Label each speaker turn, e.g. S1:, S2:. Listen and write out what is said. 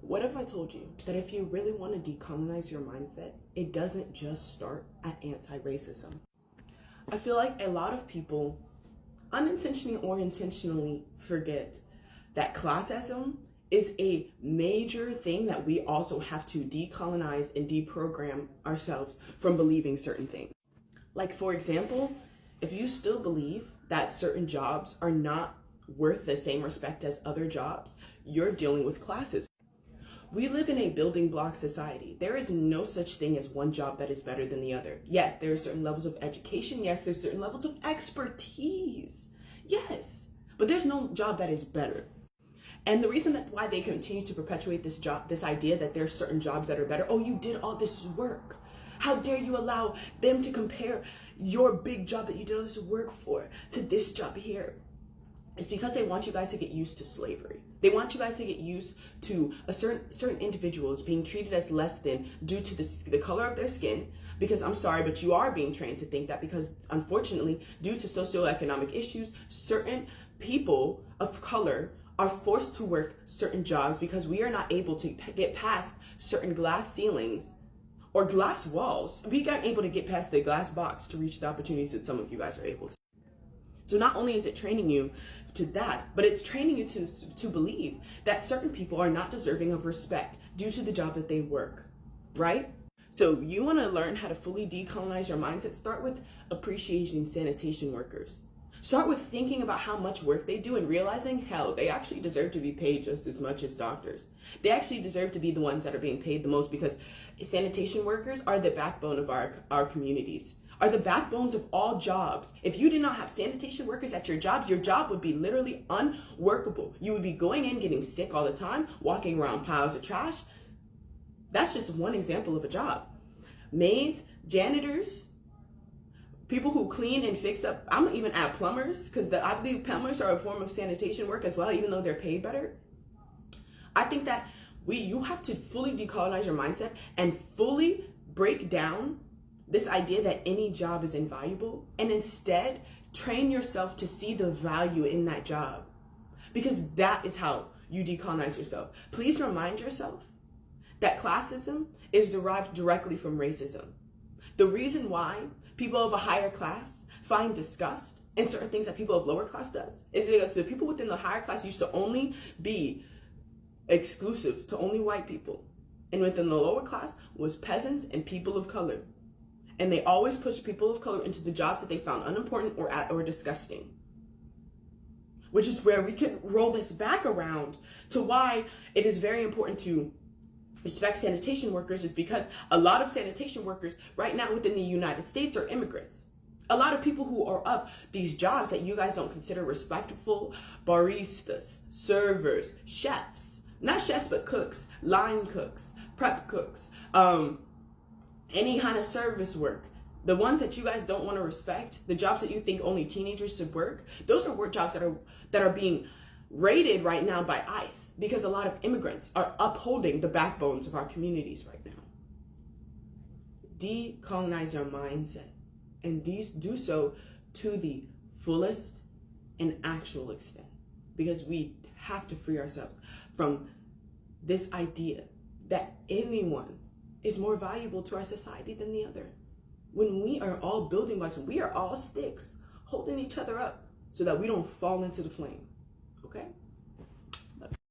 S1: What if I told you that if you really want to decolonize your mindset, it doesn't just start at anti-racism? I feel like a lot of people unintentionally or intentionally forget that classism is a major thing that we also have to decolonize and deprogram ourselves from believing certain things. Like, for example, if you still believe that certain jobs are not worth the same respect as other jobs, you're dealing with classism. We live in a building block society. There is no such thing as one job that is better than the other. Yes, there are certain levels of education. Yes, there's certain levels of expertise. Yes, but there's no job that is better. And the reason that why they continue to perpetuate this idea that there's certain jobs that are better. Oh, you did all this work. How dare you allow them to compare your big job that you did all this work for to this job here? It's because they want you guys to get used to slavery. They want you guys to get used to a certain individuals being treated as less than due to the color of their skin. Because I'm sorry, but you are being trained to think that because unfortunately, due to socioeconomic issues, certain people of color are forced to work certain jobs because we are not able to get past certain glass ceilings or glass walls. We aren't able to get past the glass box to reach the opportunities that some of you guys are able to. So not only is it training you to that, but it's training you to believe that certain people are not deserving of respect due to the job that they work, right? So you want to learn how to fully decolonize your mindset. Start with appreciating sanitation workers. Start with thinking about how much work they do and realizing, hell, they actually deserve to be paid just as much as doctors. They actually deserve to be the ones that are being paid the most because sanitation workers are the backbone of our communities, are the backbones of all jobs. If you did not have sanitation workers at your jobs, your job would be literally unworkable. You would be going in, getting sick all the time, walking around piles of trash. That's just one example of a job. Maids, janitors, people who clean and fix up. I'm gonna even add plumbers because I believe plumbers are a form of sanitation work as well, even though they're paid better. I think that you have to fully decolonize your mindset and fully break down this idea that any job is invaluable and instead train yourself to see the value in that job, because that is how you decolonize yourself. Please remind yourself that classism is derived directly from racism. The reason why people of a higher class find disgust in certain things that people of lower class does is because the people within the higher class used to only be exclusive to only white people. And within the lower class was peasants and people of color. And they always pushed people of color into the jobs that they found unimportant or disgusting. Which is where we can roll this back around to why it is very important to respect sanitation workers, is because a lot of sanitation workers right now within the United States are immigrants. A lot of people who are of these jobs that you guys don't consider respectful, baristas, servers, chefs, not chefs, but cooks, line cooks, prep cooks, any kind of service work, the ones that you guys don't want to respect, the jobs that you think only teenagers should work, those are work jobs that are being rated right now by ICE because a lot of immigrants are upholding the backbones of our communities right now. Decolonize your mindset and do so to the fullest and actual extent, because we have to free ourselves from this idea that anyone is more valuable to our society than the other. When we are all building blocks, we are all sticks holding each other up so that we don't fall into the flame. Okay?